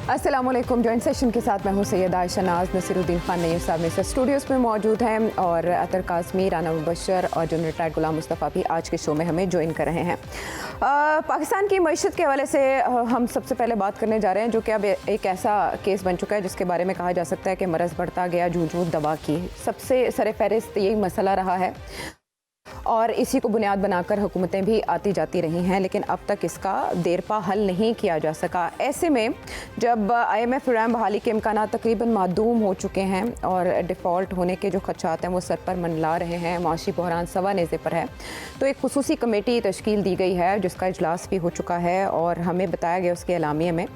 अस्सलामुअलैकुम। Joint session के साथ मैं हूं सैयद आयशा नाज। नसीरुद्दीन खान नईम साहब में से स्टूडियोज़ में मौजूद हैं और अतर काज़मी, राना मुबशर और जनरल रिटायर्ड गुलाम मुस्तफ़ा भी आज के शो में हमें ज्वाइन कर रहे हैं। पाकिस्तान की मईशत के हवाले से हम सबसे पहले बात करने जा रहे हैं, जो कि अब एक ऐसा केस बन चुका है जिसके बारे में कहा जा सकता है कि मरज़ बढ़ता गया जूझ दवा की। सबसे सरफ़हरिस्त यही मसला रहा है और इसी को बुनियाद बनाकर हुकूमतें भी आती जाती रही हैं, लेकिन अब तक इसका देरपा हल नहीं किया जा सका। ऐसे में जब IMF रैम बहाली के इम्कान तकरीबन मादूम हो चुके हैं और डिफ़ॉल्ट होने के जो खदशात हैं वो सर पर मंडला रहे हैं, माशी बहरान सवा नेज़े पर है, तो एक खुसूसी कमेटी तश्कील दी गई है जिसका इजलास भी हो चुका है और हमें बताया गया उसके एलामिया में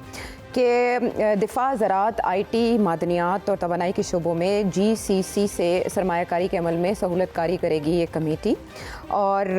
कि दिफा, ज़राअत, IT, मादनियात और तवानाई के शोबों में GCC से सरमायाकारी के अमल में सहूलत कारी करेगी ये कमेटी। और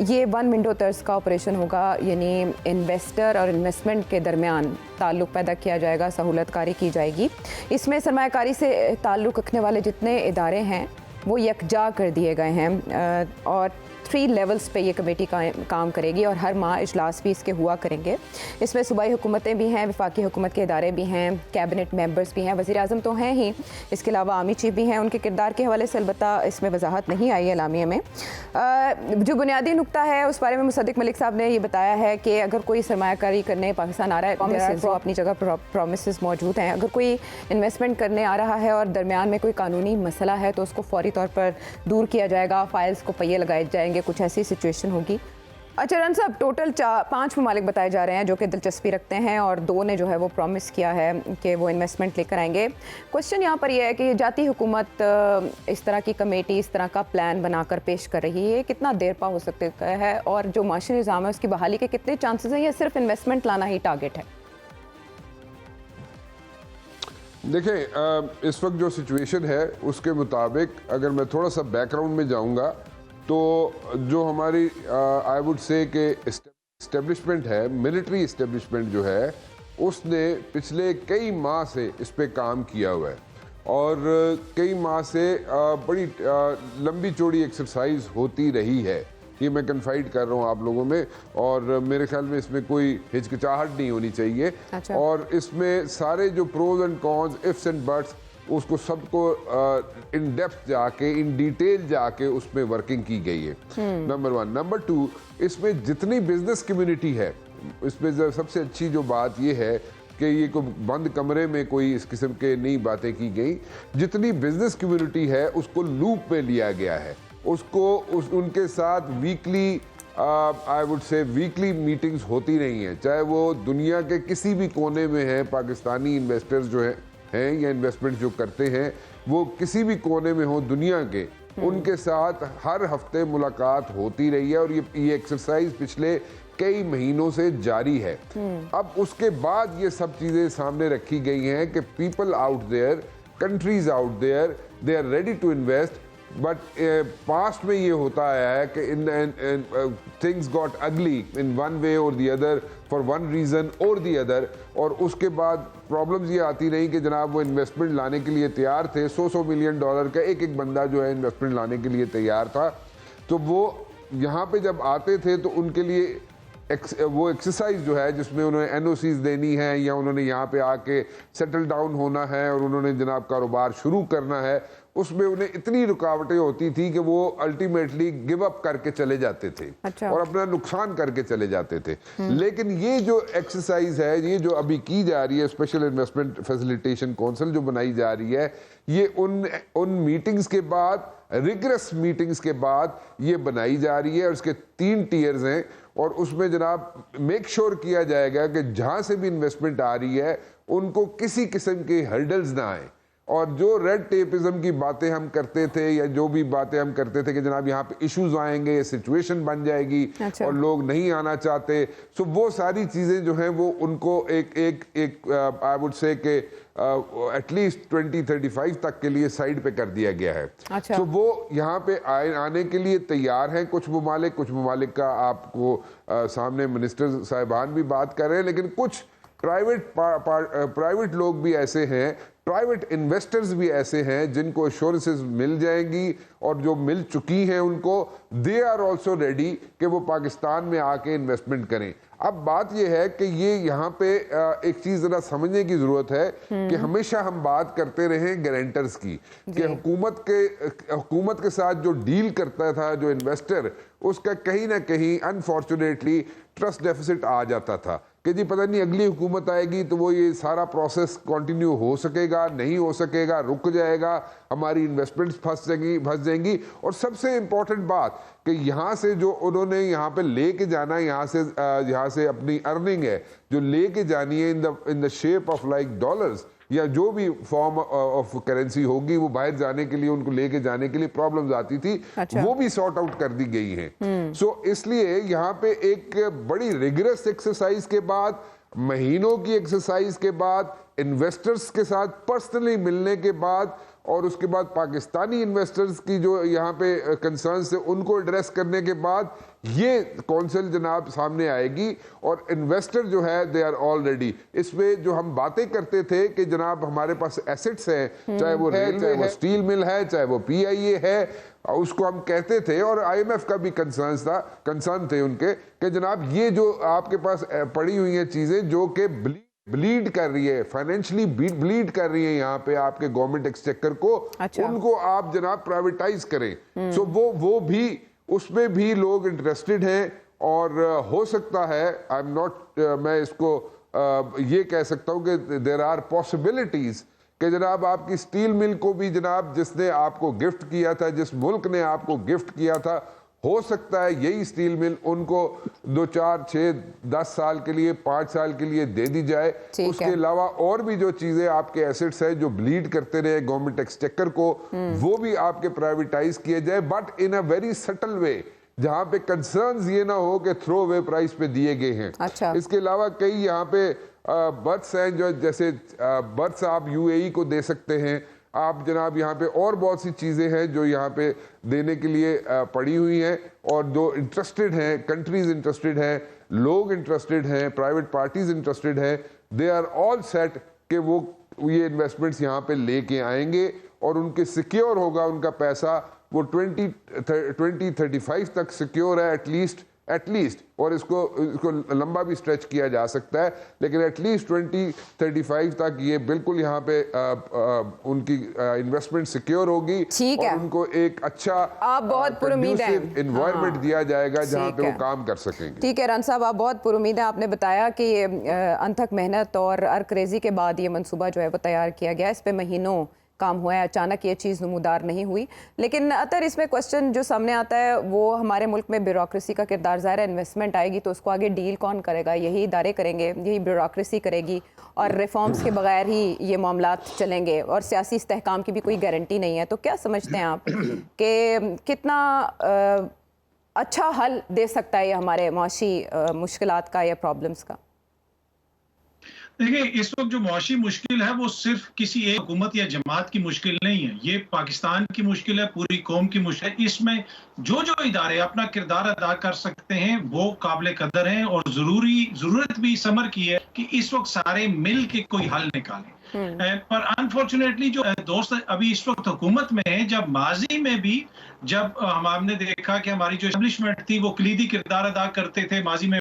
ये वन विंडो तर्ज का ऑपरेशन होगा, यानी इन्वेस्टर और इन्वेस्टमेंट के दरमियान ताल्लुक़ पैदा किया जाएगा, सहूलत कारी की जाएगी। इसमें सरमायाकारी से ताल्लुक़ रखने वाले जितने इदारे हैं वो यकजा कर दिए गए हैं और 3 लेवल्स पे ये कमेटी काम करेगी और हर माह इजलास भी इसके हुआ करेंगे। इसमें सूबाई हुकूमतें भी हैं, वफाकी हुकूमत के इदारे भी हैं, कैबिनेट मेंबर्स भी हैं, वज़ीर आज़म तो हैं ही, इसके अलावा आर्मी चीफ भी हैं। उनके किरदार के हवाले से अलबत्ता इसमें वजाहत नहीं आई एलामिया में। जो बुनियादी नुक्ता है उस बारे में मुसद्दिक मलिक साहब ने ये बताया है कि अगर कोई सरमायाकारी करने पाकिस्तान आ रहा है, तो अपनी जगह प्रोमिस मौजूद हैं। अगर कोई इन्वेस्टमेंट करने आ रहा है और दरमियान में कोई कानूनी मसला है तो उसको फौरी तौर पर दूर किया जाएगा, फाइल्स को पहिए लगाए जाएंगे, कुछ ऐसी सिचुएशन होगी। अच्छा रन साहब, टोटल 5 ममालिक बताए जा रहे हैं जो कि दिलचस्पी रखते हैं और 2 ने जो है वो प्रॉमिस किया है कि वो इन्वेस्टमेंट लेकर आएंगे। क्वेश्चन यहाँ पर यह है कि जाती हुकूमत इस तरह की कमेटी, इस तरह का प्लान बनाकर पेश कर रही है, कितना देर पा हो सकता है और जो माशी निज़ाम है उसकी बहाली के कितने चांसेस हैं या सिर्फ इन्वेस्टमेंट लाना ही टारगेट है? देखें, इस वक्त जो सिचुएशन है उसके मुताबिक अगर मैं थोड़ा सा बैकग्राउंड में जाऊंगा तो जो हमारी आई वुड से कि इस्टेब्लिशमेंट है, मिलिट्री इस्टेब्लिशमेंट जो है, उसने पिछले कई माह से इस पे काम किया हुआ है और कई माह से बड़ी लंबी चौड़ी एक्सरसाइज होती रही है। ये मैं कन्फाइड कर रहा हूँ आप लोगों में और मेरे ख्याल में इसमें कोई हिचकिचाहट नहीं होनी चाहिए। अच्छा। और इसमें सारे जो pros and cons, ifs and buts, उसको सबको इन डेप्थ जाके, इन डिटेल जाके उसमें वर्किंग की गई है। नंबर 1। नंबर 2, इसमें जितनी बिजनेस कम्युनिटी है, इसमें सबसे अच्छी जो बात ये है कि ये कोई बंद कमरे में कोई इस किस्म के नई बातें की गई। जितनी बिजनेस कम्युनिटी है उसको लूप में लिया गया है, उसको उनके साथ weekly I would say weekly meetings होती रही हैं, चाहे वो दुनिया के किसी भी कोने में हैं। पाकिस्तानी इन्वेस्टर्स जो हैं या इन्वेस्टमेंट जो करते हैं वो किसी भी कोने में हो दुनिया के, उनके साथ हर हफ्ते मुलाकात होती रही है और ये एक्सरसाइज पिछले कई महीनों से जारी है। अब उसके बाद ये सब चीज़ें सामने रखी गई हैं कि people out there, countries out there, they are ready to invest. But past में ये होता आया है कि इन थिंग्स गॉट अगली इन वन वे और the other, for one reason और दी अदर। और उसके बाद प्रॉब्लम्स ये आती रही कि जनाब वो इन्वेस्टमेंट लाने के लिए तैयार थे, $100 मिलियन का एक बंदा जो है इन्वेस्टमेंट लाने के लिए तैयार था, तो वो यहाँ पे जब आते थे तो उनके लिए वो एक्सरसाइज जो है जिसमें उन्होंने NOCs देनी है या उन्होंने यहाँ पे आके सेटल डाउन होना है और उन्होंने जनाब कारोबार शुरू करना है, उसमें उन्हें इतनी रुकावटें होती थी कि वो अल्टीमेटली गिव अप करके चले जाते थे। अच्छा। और अपना नुकसान करके चले जाते थे। लेकिन ये जो एक्सरसाइज है, ये जो अभी की जा रही है, स्पेशल इन्वेस्टमेंट फैसिलिटेशन काउंसिल जो बनाई जा रही है, ये उन मीटिंग्स के बाद, रिगरस मीटिंग्स के बाद ये बनाई जा रही है और इसके 3 टीयर्स हैं और उसमें जनाब मेक श्योर किया जाएगा कि जहां से भी इन्वेस्टमेंट आ रही है उनको किसी किस्म के हर्डल्स ना आए। और जो रेड टेपिज्म की बातें हम करते थे या जो भी बातें हम करते थे कि जनाब यहाँ पे इश्यूज आएंगे, सिचुएशन बन जाएगी। अच्छा। और लोग नहीं आना चाहते, सो वो सारी चीज़ें जो हैं वो उनको एक आई वुड से कि एटलीस्ट 2035 तक के लिए साइड पे कर दिया गया है। अच्छा। सो वो यहाँ पे आने के लिए तैयार हैं कुछ ममालिक का आपको सामने मिनिस्टर साहिबान भी बात कर रहे हैं, लेकिन कुछ प्राइवेट लोग भी ऐसे हैं प्राइवेट इन्वेस्टर्स भी ऐसे हैं जिनको एश्योरेंसेस मिल जाएंगी और जो मिल चुकी हैं उनको, दे आर ऑल्सो रेडी कि वो पाकिस्तान में आके इन्वेस्टमेंट करें। अब बात यह है कि ये यहाँ पे एक चीज जरा समझने की जरूरत है कि हमेशा हम बात करते रहे गारंटर्स की, कि हुकूमत के साथ जो डील करता था जो इन्वेस्टर, उसका कहीं ना कहीं अनफॉर्चुनेटली ट्रस्ट डेफिसिट आ जाता था कि जी पता नहीं अगली हुकूमत आएगी तो वो ये सारा प्रोसेस कंटिन्यू हो सकेगा, नहीं हो सकेगा, रुक जाएगा, हमारी इन्वेस्टमेंट्स फंस जाएंगी। और सबसे इंपॉर्टेंट बात कि यहाँ से जो उन्होंने यहाँ पे लेके जाना, यहाँ से अपनी अर्निंग है जो लेके जानी है in the shape of like dollars या जो भी फॉर्म ऑफ करेंसी होगी, वो बाहर जाने के लिए, उनको लेके जाने के लिए प्रॉब्लम्स आती थी। अच्छा। वो भी सॉर्ट आउट कर दी गई हैं। सो इसलिए यहाँ पे एक बड़ी रिगरस एक्सरसाइज के बाद, महीनों की एक्सरसाइज के बाद, इन्वेस्टर्स के साथ पर्सनली मिलने के बाद और उसके बाद पाकिस्तानी इन्वेस्टर्स की जो यहाँ पे कंसर्न्स थे उनको एड्रेस करने के बाद ये कौंसिल जनाब सामने आएगी। और इन्वेस्टर जो है दे आर ऑलरेडी इसमें, जो हम बातें करते थे कि जनाब हमारे पास एसेट्स हैं, चाहे वो रेलवे है, स्टील मिल है, चाहे वो PIA है, उसको हम कहते थे, और IMF का भी कंसर्न थे उनके कि जनाब ये जो आपके पास पड़ी हुई हैं चीजें जो कि ब्लीड कर रही है, फाइनेंशियली ब्लीड कर रही है यहाँ पे आपके गवर्नमेंट एक्सचेकर को। अच्छा। उनको आप जनाब प्राइवेटाइज करें। सो वो भी, उसमें भी लोग इंटरेस्टेड हैं और हो सकता है, मैं इसको ये कह सकता हूँ कि देयर आर पॉसिबिलिटीज कि जनाब आपकी स्टील मिल को भी जनाब जिसने आपको गिफ्ट किया था, जिस मुल्क ने आपको गिफ्ट किया था, हो सकता है यही स्टील मिल उनको 2, 4, 6, 10 साल के लिए, 5 साल के लिए दे दी जाए। उसके अलावा और भी जो चीजें आपके एसेट्स हैं जो ब्लीड करते रहे गवर्नमेंट एक्सचेकर को, वो भी आपके प्राइवेटाइज किए जाए, but in a very subtle way, जहां पे कंसर्न्स ये ना हो कि थ्रो अवे प्राइस पे दिए गए हैं। अच्छा। इसके अलावा कई यहाँ पे बर्थ्स हैं जो, जैसे बर्थ्स आप UAE को दे सकते हैं आप जनाब, यहाँ पे और बहुत सी चीज़ें हैं जो यहाँ पे देने के लिए पड़ी हुई हैं, और जो इंटरेस्टेड हैं, कंट्रीज इंटरेस्टेड हैं, लोग इंटरेस्टेड हैं, प्राइवेट पार्टीज इंटरेस्टेड हैं, दे आर ऑल सेट कि वो ये इन्वेस्टमेंट्स यहाँ पे लेके आएंगे और उनके सिक्योर होगा उनका पैसा, वो 2035 तक सिक्योर है एटलीस्ट, और इसको लंबा भी स्ट्रेच किया जा सकता है, लेकिन एटलीस्ट 2035 तक ये बिल्कुल यहाँ पे उनकी इन्वेस्टमेंट सिक्योर होगी और उनको एक अच्छा, आप बहुत पुरुमीद हैं, एनवायरनमेंट दिया जाएगा जहाँ पे वो काम कर सकेंगे। ठीक है रन साहब, आप बहुत पुरुमीद हैं। आपने बताया कि अनथक मेहनत और अर्करेजी के बाद ये मंसूबा जो है वो तैयार किया गया, इस पे महीनों काम हुआ है, अचानक ये चीज़ नमूदार नहीं हुई। लेकिन अतर इसमें क्वेश्चन जो सामने आता है वो हमारे मुल्क में ब्यूरोक्रेसी का किरदार। ज़ाहिर है इन्वेस्टमेंट आएगी तो उसको आगे डील कौन करेगा? यही इदारे करेंगे, यही ब्यूरोक्रेसी करेगी, और रिफॉर्म्स के बगैर ही ये मामलात चलेंगे, और सियासी इस्तेहकाम की भी कोई गारंटी नहीं है। तो क्या समझते हैं आप कि कितना अच्छा हल दे सकता है ये हमारे माशी मुश्किलात का या प्रॉब्लम्स का? देखिए, इस वक्त जो मुआशी मुश्किल है वो सिर्फ किसी एक हुकूमत या जमात की मुश्किल नहीं है, ये पाकिस्तान की मुश्किल है, पूरी कौम की मुश्किल है। इसमें जो इदारे अपना किरदार अदा कर सकते हैं वो काबिल कदर हैं, और जरूरत भी इस अमर की है कि इस वक्त सारे मिल के कोई हल निकालें। पर अनफॉर्चुनेटली जो दोस्त अभी इस वक्त हुकूमत में है, जब माजी में भी जब हमने देखा कि हमारी जो एस्टेब्लिशमेंट थी वो कलीदी किरदार अदा करते थे, माजी में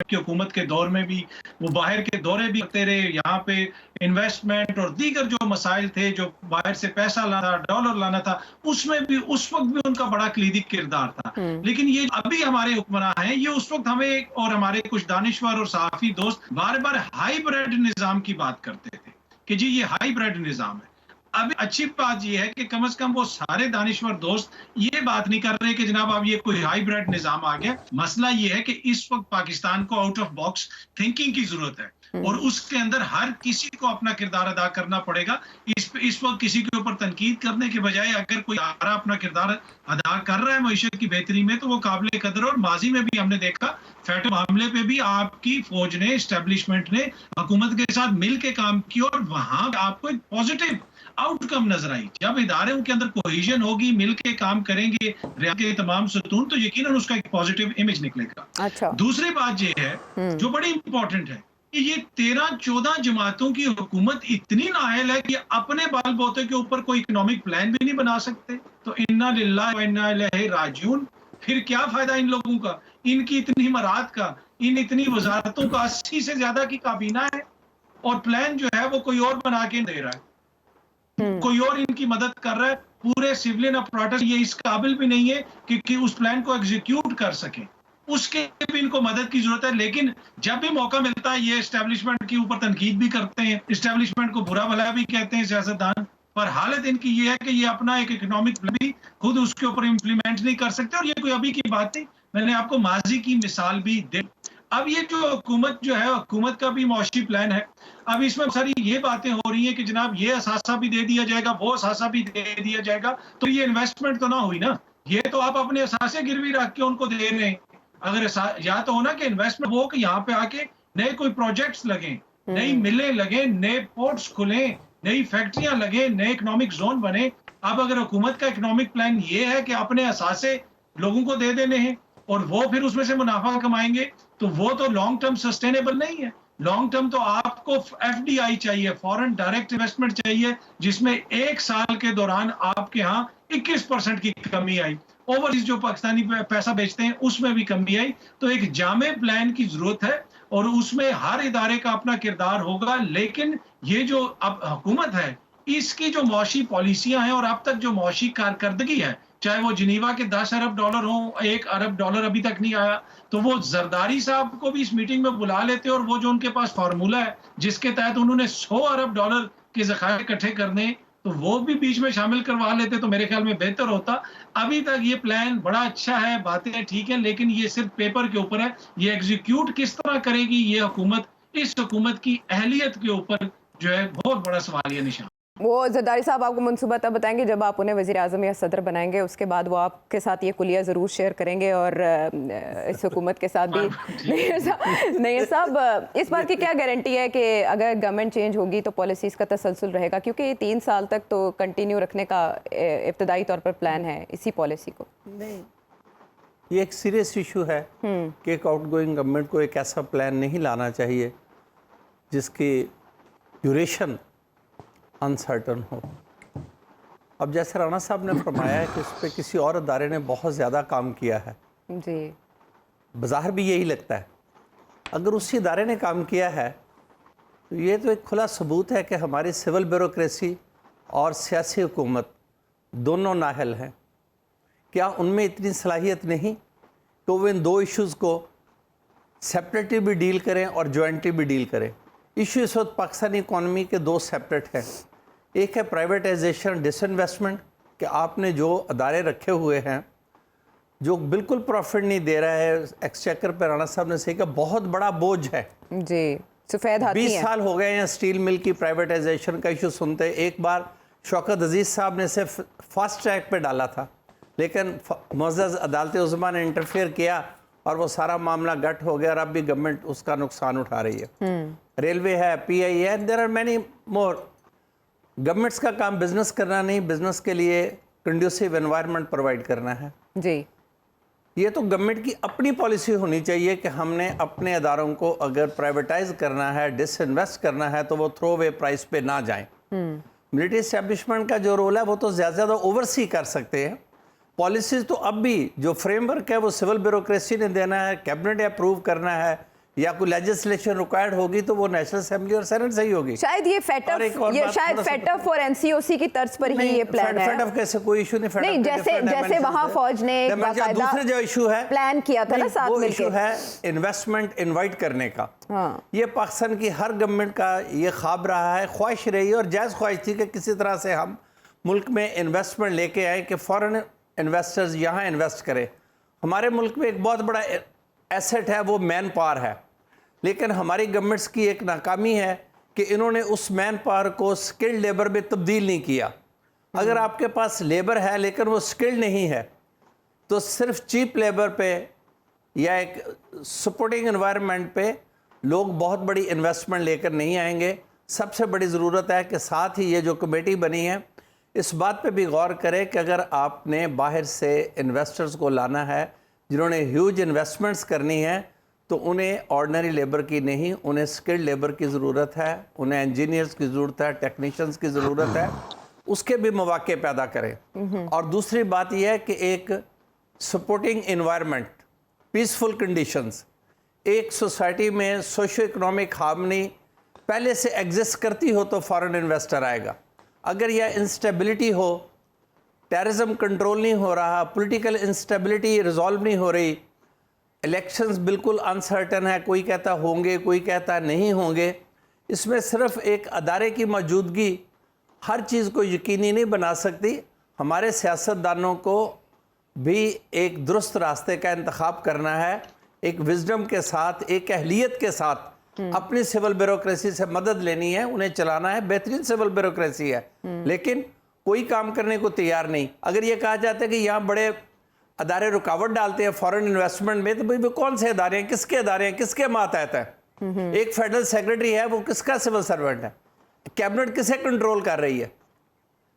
की हुकूमत के दौर में भी वो बाहर के दौरे भी करते रहे, यहाँ पे इन्वेस्टमेंट और दीगर जो मसाइल थे, जो बाहर से पैसा लाना, डॉलर लाना था, उसमें भी उस वक्त भी उनका बड़ा कलीदी किरदार था। लेकिन ये अभी हमारे हुक्मरान हैं, ये उस वक्त हमें और हमारे कुछ दानिश्वर और सहाफी दोस्त बार बार हाइब्रिड निजाम की बात करते थे कि जी ये हाइब्रिड निजाम है। अब अच्छी बात यह है कि कम से कम वो सारे दानिश्वर दोस्त ये बात नहीं कर रहे कि जनाब अब ये कोई हाइब्रिड निजाम आ गया। मसला ये है कि इस वक्त पाकिस्तान को आउट ऑफ बॉक्स थिंकिंग की जरूरत है, और उसके अंदर हर किसी को अपना किरदार अदा करना पड़ेगा। इस वक्त किसी के ऊपर तनकीद करने के बजाय अगर कोई अपना किरदार अदा कर रहा है मईशत की बेहतरी में, तो वो काबिल कदर। और माजी में भी हमने देखा फैटो मामले पे भी आपकी फौज ने, एस्टेब्लिशमेंट ने हुकूमत के साथ मिल के काम किया, और वहां आपको एक पॉजिटिव आउटकम नजर आई। जब इदारों के अंदर कोहेजन होगी, मिलके काम करेंगे रियासत के तमाम सतून, तो यकीनन उसका एक पॉजिटिव इमेज निकलेगा। अच्छा। दूसरी बात ये है जो बड़ी इंपॉर्टेंट है कि ये 13-14 जमातों की हुकूमत इतनी नाअहल है कि अपने बाल बोते के ऊपर कोई इकोनॉमिक प्लान भी नहीं बना सकते। तो इन्ना लिल्लाहि व इन्ना इलैहि राजिऊन, फिर क्या फायदा इन लोगों का, इनकी इतनी मराद का, इन इतनी वजारतों का 80 से ज्यादा की काबीना है और प्लान जो है वो कोई और बना के दे रहा है, कोई और इनकी मदद कर रहा है। पूरे सिविलियन अपराटस ये इस काबिल भी नहीं है कि उस प्लान को एग्जीक्यूट कर सके, उसके भी इनको मदद की जरूरत है। लेकिन जब भी मौका मिलता है ये एस्टेब्लिशमेंट के ऊपर तनकीद भी करते हैं, एस्टेब्लिशमेंट को बुरा भला भी कहते हैं सियासतदान, पर हालत इनकी ये है कि ये अपना एक इकोनॉमिक प्लान भी खुद उसके ऊपर इंप्लीमेंट नहीं कर सकते। और ये कोई अभी की बात नहीं, मैंने आपको माजी की मिसाल भी दी। अब ये जो हुकूमत जो है, हुकूमत का भी मुआशी प्लान है। अब इसमें सारी ये बातें हो रही हैं कि जनाब ये असासा भी दे दिया जाएगा, वो असासा भी दे दिया जाएगा, तो ये इन्वेस्टमेंट तो ना हुई ना। ये तो आप अपने असासे गिरवी रख के उनको दे रहे हैं। अगर या तो हो ना कि इन्वेस्टमेंट हो कि यहाँ पे आके नए कोई प्रोजेक्ट्स लगे, नई मिलें लगे, नए पोर्ट्स खुले, नई फैक्ट्रियां लगे, नए इकोनॉमिक जोन बने। अब अगर हुकूमत का इकोनॉमिक प्लान ये है कि अपने असासे लोगों को दे देने हैं और वो फिर उसमें से मुनाफा कमाएंगे, तो वो तो लॉन्ग टर्म सस्टेनेबल नहीं है। लॉन्ग टर्म तो आपको एफडीआई चाहिए, फॉरेन डायरेक्ट इन्वेस्टमेंट चाहिए, जिसमें एक साल के दौरान आपके यहाँ 21% की कमी आई। ओवरसीज जो पाकिस्तानी पैसा बेचते हैं उसमें भी कमी आई। तो एक जामे प्लान की जरूरत है और उसमें हर इदारे का अपना किरदार होगा। लेकिन ये जो अब हुकूमत है, इसकी जो मुआशी पॉलिसियां हैं और अब तक जो मुआशी कारकर्दगी है, चाहे वो जिनीवा के 10 अरब डॉलर हो, 1 अरब डॉलर अभी तक नहीं आया, तो वो जरदारी साहब को भी इस मीटिंग में बुला लेते और वो जो उनके पास फार्मूला है जिसके तहत उन्होंने 100 अरब डॉलर के ज़खायर इकट्ठे करने, तो वो भी बीच में शामिल करवा लेते तो मेरे ख्याल में बेहतर होता। अभी तक ये प्लान बड़ा अच्छा है, बातें ठीक है, लेकिन ये सिर्फ पेपर के ऊपर है। ये एग्जीक्यूट किस तरह करेगी ये हुकूमत, इस हुकूमत की अहलियत के ऊपर जो है बहुत बड़ा सवालिया निशान। वो जरदारी साहब आपको मनसूबा तब बताएंगे जब आप उन्हें वज़ीर आज़म या सदर बनाएंगे, उसके बाद वो आपके साथ ये कुलिया ज़रूर शेयर करेंगे और इस हुकूमत के साथ भी। नहीं साहब, इस बात की क्या गारंटी है कि अगर गवर्नमेंट चेंज होगी तो पॉलिसीज़ का तसलसल रहेगा, क्योंकि ये 3 साल तक तो कंटिन्यू रखने का इब्तदाई तौर पर प्लान है इसी पॉलिसी को। नहीं, ये एक सीरियस इशू है कि एक आउटगोइंग गवर्नमेंट को एक ऐसा प्लान नहीं लाना चाहिए जिसकी ड्यूरेशन अनसर्टन हो। अब जैसे राणा साहब ने फरमाया है कि इस पर किसी और अदारे ने बहुत ज़्यादा काम किया है जी, बाज़ाहिर भी यही लगता है। अगर उसी अदारे ने काम किया है तो ये तो एक खुला सबूत है कि हमारी सिविल ब्यूरोक्रेसी और सियासी हुकूमत दोनों नाहल हैं। क्या उनमें इतनी सलाहियत नहीं तो वो इन दो इश्यूज़ को सेपरेटली भी डील करें और जॉइंटली भी डील करें? इशू इस वक्त पाकिस्तानी इकॉनमी के दो सेपरेट हैं। एक है प्राइवेटाइजेशन, डिसइन्वेस्टमेंट, कि आपने जो अदारे रखे हुए हैं जो बिल्कुल प्रॉफिट नहीं दे रहा है, एक्सचेकर पर राणा साहब ने सही कहा बहुत बड़ा बोझ है जी, सफ़ेद हाथी 20 साल हो गए हैं स्टील मिल की प्राइवेटाइजेशन का इशू सुनते। एक बार शौकत अजीज़ साहब ने सिर्फ फास्ट ट्रैक पे डाला था, लेकिन मुअज़्ज़ज़ अदालत उज़्मा ने इंटरफेयर किया और वो सारा मामला गट हो गया और अब भी गवर्नमेंट उसका नुकसान उठा रही है। रेलवे है, PI है, there are many more. Governments का काम बिजनेस करना नहीं, बिजनेस के लिए कंड्यूसिव एनवायरनमेंट प्रोवाइड करना है जी। ये तो गवर्नमेंट की अपनी पॉलिसी होनी चाहिए कि हमने अपने अदारों को अगर प्राइवेटाइज करना है, डिसइन्वेस्ट करना है, तो वो थ्रो अवे प्राइस पे ना जाएं। मिलिट्री एस्टेब्लिशमेंट का जो रोल है वो तो ज़्यादा ओवरसी कर सकते हैं। पॉलिसीज़ तो अब भी जो फ्रेमवर्क है वो सिविल ब्यूरोक्रेसी ने देना है, कैबिनेट अप्रूव करना है, या कोई लेजिस्लेशन रिक्वायर्ड होगी तो वो नेशनल असेंबली और सेनेट से ही होगी। शायद ये फेटअप फॉर NCOC की तर्ज पर ही ये प्लान है। फेटअप कैसे, कोई इशू नहीं। नहीं, जैसे वहाँ फौज ने दूसरे जो इशू है प्लान किया था ना साथ वो मिलके, इशू है इन्वेस्टमेंट इनवाइट करने का। हाँ। ये पाकिस्तान की हर गवर्नमेंट का ये ख्वाब रहा है, ख्वाहिश रही और जायज़ ख्वाहिश थी कि किसी तरह से हम मुल्क में इन्वेस्टमेंट लेके आए कि फॉरेन इन्वेस्टर्स यहाँ इन्वेस्ट करें। हमारे मुल्क में एक बहुत बड़ा एसेट है वो मैन पावर है, लेकिन हमारी गवर्नमेंट्स की एक नाकामी है कि इन्होंने उस मैन पावर को स्किल्ड लेबर में तब्दील नहीं किया। अगर आपके पास लेबर है लेकिन वो स्किल्ड नहीं है तो सिर्फ चीप लेबर पे या एक सपोर्टिंग एनवायरनमेंट पे लोग बहुत बड़ी इन्वेस्टमेंट लेकर नहीं आएंगे। सबसे बड़ी ज़रूरत है कि साथ ही ये जो कमेटी बनी है इस बात पे भी गौर करें कि अगर आपने बाहर से इन्वेस्टर्स को लाना है जिन्होंने ह्यूज इन्वेस्टमेंट्स करनी है, तो उन्हें ऑर्डिनरी लेबर की नहीं, उन्हें स्किल्ड लेबर की ज़रूरत है, उन्हें इंजीनियर्स की ज़रूरत है, टेक्नीशियंस की ज़रूरत है, उसके भी मौके पैदा करें। और दूसरी बात यह है कि एक सपोर्टिंग इन्वायरमेंट, पीसफुल कंडीशंस, एक सोसाइटी में सोशो इकोनॉमिक हार्मनी पहले से एग्जिस्ट करती हो तो फॉरेन इन्वेस्टर आएगा। अगर यह इंस्टेबिलिटी हो, टेररिज्म कंट्रोल नहीं हो रहा, पॉलिटिकल इंस्टेबिलिटी रिजॉल्व नहीं हो रही, इलेक्शंस बिल्कुल अनसर्टन है, कोई कहता होंगे, कोई कहता नहीं होंगे, इसमें सिर्फ एक अदारे की मौजूदगी हर चीज़ को यकीनी नहीं बना सकती। हमारे सियासतदानों को भी एक दुरुस्त रास्ते का इंतखाब करना है, एक विजडम के साथ, एक अहलियत के साथ अपनी सिविल ब्यूरोक्रेसी से मदद लेनी है, उन्हें चलाना है। बेहतरीन सिविल ब्यूरोक्रेसी है, लेकिन कोई काम करने को तैयार नहीं। अगर ये कहा जाता है कि यहाँ बड़े अदारे रुकावट डालते हैं फॉरेन इन्वेस्टमेंट में, तो भाई कौन से अदारे हैं, किसके अदारे हैं, किसके मातहत है? एक फेडरल सेक्रेटरी है, वो किसका सिविल सर्वेंट है? कैबिनेट किसे कंट्रोल कर रही है?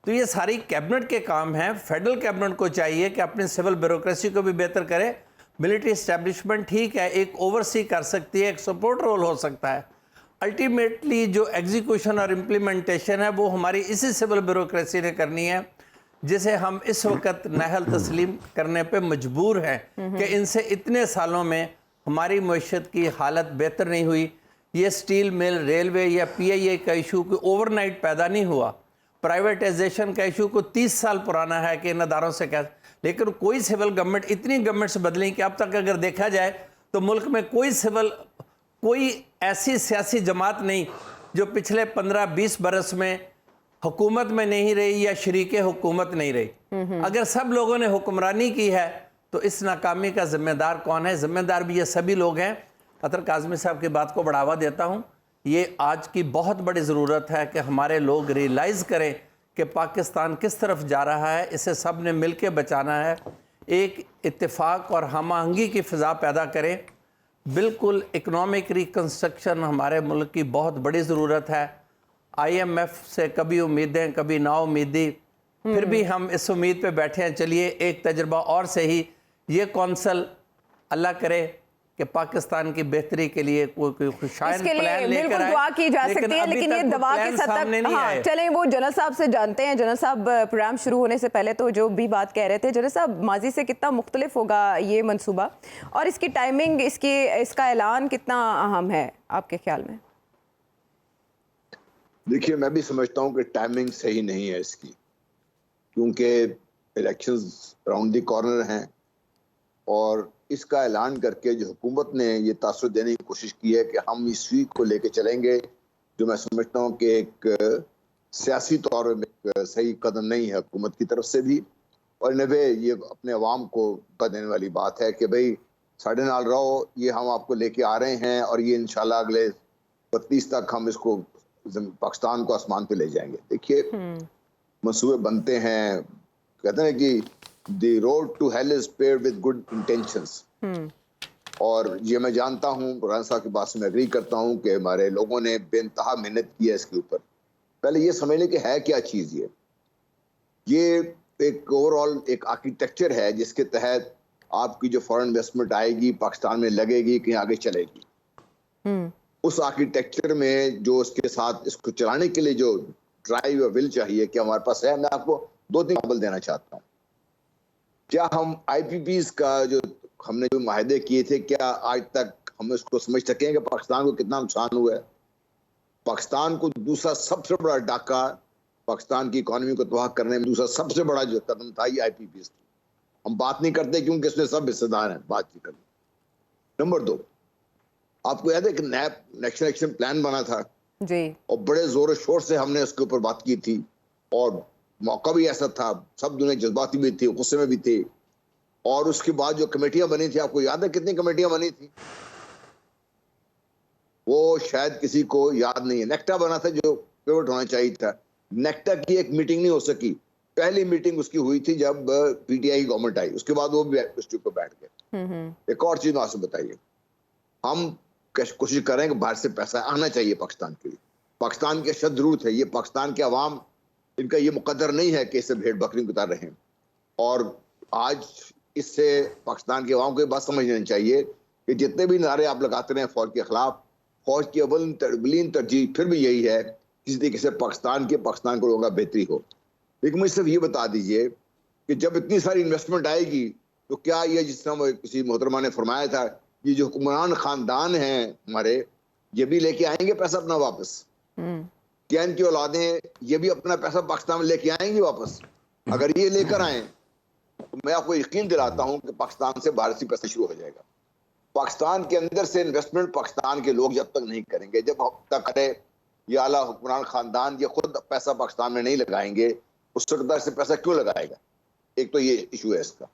तो ये सारी कैबिनेट के काम हैं। फेडरल कैबिनेट को चाहिए कि अपनी सिविल ब्यूरोक्रेसी को भी बेहतर करे। मिलिट्री इस्टेब्लिशमेंट ठीक है, एक ओवरसी कर सकती है, एक सपोर्ट रोल हो सकता है। अल्टीमेटली जो एग्जीक्यूशन और इम्प्लीमेंटेशन है वो हमारी इसी सिविल ब्यूरोक्रेसी ने करनी है, जिसे हम इस वक्त नाहल तस्लीम करने पे मजबूर हैं कि इनसे इतने सालों में हमारी मईशत की हालत बेहतर नहीं हुई। ये स्टील मिल, रेलवे या PIA का इशू कोई ओवरनाइट पैदा नहीं हुआ। प्राइवेटाइजेशन का इशू को 30 साल पुराना है कि इन अदारों से क्या, लेकिन कोई सिविल गवर्नमेंट, इतनी गवर्नमेंट्स बदली कि अब तक अगर देखा जाए तो मुल्क में कोई ऐसी सियासी जमात नहीं जो पिछले 15-20 बरस में हुकूमत में नहीं रही या शरीके हुकूमत नहीं रही। अगर सब लोगों ने हुक्मरानी की है तो इस नाकामी का जिम्मेदार कौन है? जिम्मेदार भी ये सभी लोग हैं। अतर काज़मी साहब की बात को बढ़ावा देता हूँ। ये आज की बहुत बड़ी ज़रूरत है कि हमारे लोग रियलाइज़ करें कि पाकिस्तान किस तरफ जा रहा है, इसे सब ने मिल के बचाना है। एक इत्तेफाक और हम आहंगी की फ़िज़ा पैदा करें। बिल्कुल इकनॉमिक रिकन्स्ट्रक्शन हमारे मुल्क की बहुत बड़ी ज़रूरत है। IMF से कभी उम्मीदें कभी नाउम्मीदी, फिर भी हम इस उम्मीद पे बैठे हैं। चलिए एक तजर्बा और से ही ये कौंसल अल्लाह करे कि पाकिस्तान की बेहतरी के लिए कोई शायद प्लान लेकर आए। दुआ की जा सकती है, लेकिन ये दवा के सद तक, हाँ, चलें वो जनरल साहब से जानते हैं। जनरल साहब, प्रोग्राम शुरू होने से पहले तो जो भी बात कह रहे थे, जनरल साहब, माजी से कितना मुख्तलिफ होगा ये मंसूबा और इसकी टाइमिंग, इसका ऐलान कितना अहम है आपके ख्याल में? देखिए, मैं भी समझता हूँ कि टाइमिंग सही नहीं है इसकी, क्योंकि इलेक्शंस राउंड द कॉर्नर हैं और इसका ऐलान करके जो हुकूमत ने ये तासुर देने की कोशिश की है कि हम इस वीक को लेके चलेंगे, जो मैं समझता हूँ कि एक सियासी तौर पर सही कदम नहीं है हुकूमत की तरफ से भी। और नवे ये अपने अवाम को देने वाली बात है कि भाई साढ़े नाल रहो, ये हम आपको लेके आ रहे हैं और ये इंशाल्लाह अगले 32 तक हम इसको पाकिस्तान को आसमान पे ले जाएंगे। देखिए, मंसूबे बनते हैं, कहते हैं कि the road to hell is paved with good intentions. और ये मैं जानता हूँ, बुरहान साहब की बात से मैं एग्री करता हूँ कि हमारे लोगों ने बेइंतहा मेहनत की है इसके ऊपर। पहले ये समझ लें कि है क्या चीज़ ये एक ओवरऑल एक आर्किटेक्चर है जिसके तहत आपकी जो फॉरेन इन्वेस्टमेंट आएगी पाकिस्तान में लगेगी, कहीं आगे चलेगी। उस आर्किटेक्चर में जो उसके साथ इसको चलाने के लिए जो ड्राइव और विल चाहिए कि हमारे पास है। मैं आपको 2-3 एग्जाम्पल देना चाहता हूँ। क्या हम IPPs का जो हमने जो माहदे किए थे, क्या आज तक हम इसको समझ सकें कि पाकिस्तान को कितना नुकसान हुआ है? पाकिस्तान को दूसरा सबसे बड़ा डाका, पाकिस्तान की इकोनॉमी को तबाह करने में दूसरा सबसे बड़ा जो कदम था ये IPPs थी। हम बात नहीं करते क्योंकि इसमें सब हिस्सेदार हैं, बात नहीं करते। नंबर 2, आपको याद है कि नेशनल एक्शन प्लान बना था जी, और बड़े जोर शोर से हमने उसके ऊपर बात की थी और मौका भी ऐसा था, सब दुनिया जज्बाती भी थी, गुस्से में भी थे। और उसके बाद जो कमेटियां बनी थी, आपको याद है कितनी कमेटियां बनी थी? वो शायद किसी को याद नहीं है। नेक्टा बना था जो पिवट होना चाहिए था। नेक्टा की एक मीटिंग नहीं हो सकी। पहली मीटिंग उसकी हुई थी जब PTI की गवर्नमेंट आई, उसके बाद वो भी उसके ऊपर बैठ गए। एक और चीज आपसे बताइए, हम कोशिश कर रहे हैं कि बाहर से पैसा आना चाहिए पाकिस्तान के लिए। पाकिस्तान की अशद जरूरत है। ये पाकिस्तान के अवाम, इनका ये मुकद्दर नहीं है कि इससे भेड़ बकरी उतार रहे हैं। और आज इससे पाकिस्तान के अवाम को बात समझनी चाहिए कि जितने भी नारे आप लगाते रहे फौज के खिलाफ, फौज की अवलीन तरजीह फिर भी यही है किसी तरीके से पाकिस्तान को लोगों का बेहतरी हो। लेकिन मुझे सिर्फ ये बता दीजिए कि जब इतनी सारी इन्वेस्टमेंट आएगी तो क्या ये, जिस तरह किसी मोहतरमा ने फरमाया था, ये जो हुक्मरान खानदान हैं हमारे, ये भी लेके आएंगे पैसा अपना वापस? क्या इनकी औलादें ये भी अपना पैसा पाकिस्तान में लेके आएंगी वापस? अगर ये लेकर आए तो मैं आपको यकीन दिलाता हूं कि पाकिस्तान से बाहर से पैसा शुरू हो जाएगा। पाकिस्तान के अंदर से इन्वेस्टमेंट पाकिस्तान के लोग जब तक नहीं करेंगे, जब तक करे ये आला हुक्मरान खानदान ये खुद पैसा पाकिस्तान में नहीं लगाएंगे, उस सरकार से पैसा क्यों लगाएगा? एक तो ये इशू है इसका।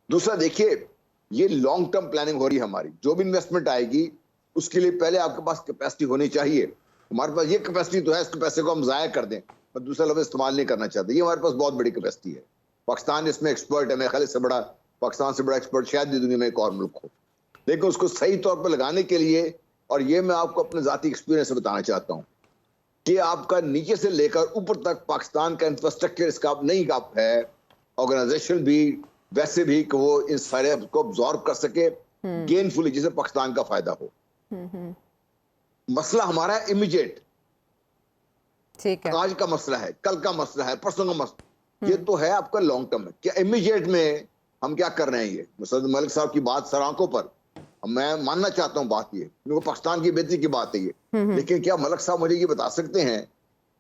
दूसरा, देखिए ये लॉन्ग टर्म प्लानिंग हो रही है हमारी। जो भी इन्वेस्टमेंट आएगी उसके लिए पहले आपके पास कैपेसिटी होनी चाहिए। हमारे पास ये कैपेसिटी तो है, इस पैसे को हम जाया कर दें, पर दूसरा लफ्ज़ इस्तेमाल नहीं करना चाहते। ये हमारे पास बहुत बड़ी कैपेसिटी है। पाकिस्तान इसमें एक्सपर्ट है, मेरे ख्याल से बड़ा, पाकिस्तान से बड़ा एक्सपर्ट शायद दुनिया में एक और मुल्क हो। लेकिन उसको सही तौर पर लगाने के लिए, और ये मैं आपको अपने जाती एक्सपीरियंस से बताना चाहता हूँ कि आपका नीचे से लेकर ऊपर तक पाकिस्तान का इंफ्रास्ट्रक्चर इसका नहीं आप है, ऑर्गेनाइजेशन भी वैसे भी कि वो इन सारे को अब्जॉर्ब कर सके गेनफुली, जिससे पाकिस्तान का फायदा हो। मसला हमारा है इमीडिएट, ठीक है, आज का मसला है, कल का मसला है, परसों का मसला, ये तो है आपका लॉन्ग टर्म है। क्या इमीडिएट में हम क्या कर रहे हैं? ये मुसद्दद मलिक साहब की बात सर आंखों पर, मैं मानना चाहता हूँ बात ये, क्योंकि पाकिस्तान की बेहतरी की बात है ये। लेकिन क्या मलिक साहब मुझे ये बता सकते हैं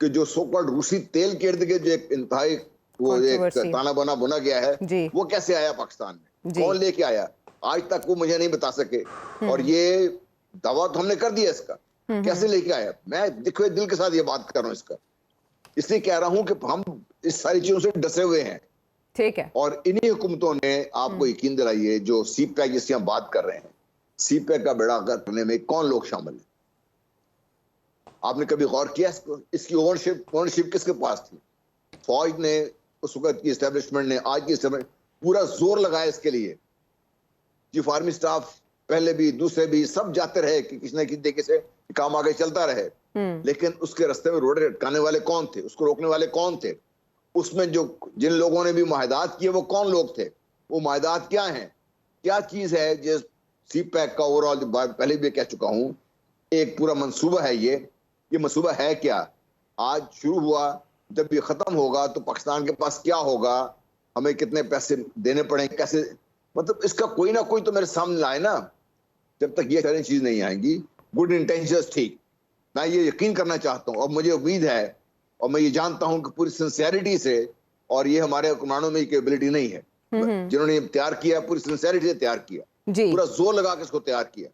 कि जो सो कॉल्ड रूसी तेल के इर्द गिर्द जो एक इंतहाई वो एक ताना बना बुना गया है, वो कैसे आया पाकिस्तान में, कौन लेके आया? आज तक वो मुझे नहीं बता सके। और ये दावा तो हमने कर दिया इसका, कैसे लेके आया? मैं देखो दिल के साथ ये बात कर रहा हूँ इसका, इसलिए कह रहा हूँ कि हम इस सारी चीजों से डसे हुए हैं। ठीक है। और इन्हीं हुकूमतों ने आपको यकीन दिलाइए, जो सीपैक जिसकी हम बात कर रहे हैं, सीपैक का बेड़ा गर्क करने में कौन लोग शामिल हैं? आपने कभी गौर किया इसको? इसकी ओनरशिप किसके पास थी? फौज ने, उस वक्त की एस्टेब्लिशमेंट ने, आज की एस्टेब्लिशमेंट पूरा जोर लगाया इसके लिए। चीफ आर्मी स्टाफ पहले भी, दूसरे भी, सब जाते रहे कि किसी न किसी तरीके से काम आगे चलता रहे। लेकिन उसके रास्ते में रोड़े अटकाने वाले कौन थे? उसको रोकने वाले कौन थे? उसमें जो जिन लोगों ने भी मुआहदात किए वो कौन लोग थे? वो मुआहदात क्या हैं? क्या चीज है जिस सीपैक का ओवरऑल, पहले भी कह चुका हूं, एक पूरा मंसूबा है। ये मंसूबा है क्या? आज शुरू हुआ, जब ये खत्म होगा तो पाकिस्तान के पास क्या होगा, हमें कितने पैसे देने पड़ेंगे, कैसे, मतलब इसका कोई ना कोई तो मेरे सामने लाए ना। जब तक ये सारी चीज नहीं आएंगी, गुड इंटेंशंस ठीक, मैं ये यकीन करना चाहता हूँ और मुझे उम्मीद है और मैं ये जानता हूँ कि पूरी सिंसियरिटी से, और ये हमारे हुक्मरानों में कैपेबिलिटी नहीं है, जिन्होंने ये तैयार किया पूरी सिंसियरिटी से तैयार किया, पूरा जोर लगा के इसको तैयार किया।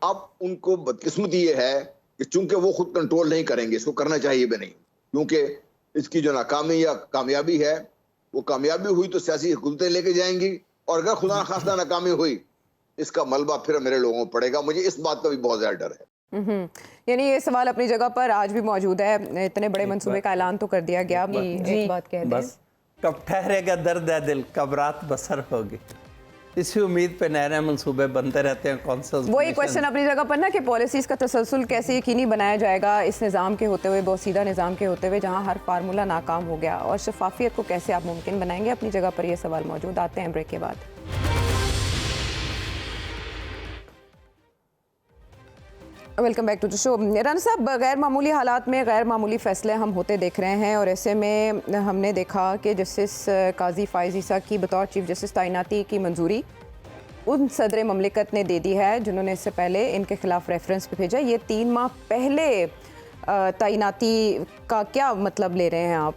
अब उनको बदकिस्मती ये है कि चूंकि वो खुद कंट्रोल नहीं करेंगे, इसको करना चाहिए भी नहीं, क्योंकि इसकी जो नाकामी या कामयाबी है, वो कामयाबी हुई तो सियासी हुकूमतें लेके जाएंगी, और अगर खुदा न खास्ता नाकामी हुई, इसका मलबा फिर मेरे लोगों को पड़ेगा। मुझे इस बात का भी बहुत ज्यादा डर है। यानी ये सवाल अपनी जगह पर आज भी मौजूद है। इतने बड़े मंसूबे का ऐलान तो कर दिया गया, एक बात कह दें, बस कब ठहरेगा दर्द है दिल, कब रात बसर होगी, इसी उम्मीद पे नए नए मंसूबे बनते रहते हैं। कौन सा वही क्वेश्चन अपनी जगह पर ना कि पॉलिसीज़ का तसलसल कैसे यकीनी बनाया जाएगा इस निज़ाम के होते हुए, बहुत सीधा निज़ाम के होते हुए, जहां हर फार्मूला नाकाम हो गया, और शफाफियत को कैसे आप मुमकिन बनाएंगे। अपनी जगह पर ये सवाल मौजूद। आते हैं ब्रेक के बाद। Welcome back to the show. Rana sahab, गैर मामूली हालात में गैर मामूली फ़ैसले हम होते देख रहे हैं, और ऐसे में हमने देखा कि जस्टिस काजी फ़ाइज़ ईसा की बतौर चीफ जस्टिस तैनाती की मंजूरी उन सदर ममलिकत ने दे दी है जिन्होंने इससे पहले इनके खिलाफ रेफरेंस पे भेजा। ये 3 माह पहले तैनाती का क्या मतलब ले रहे हैं आप?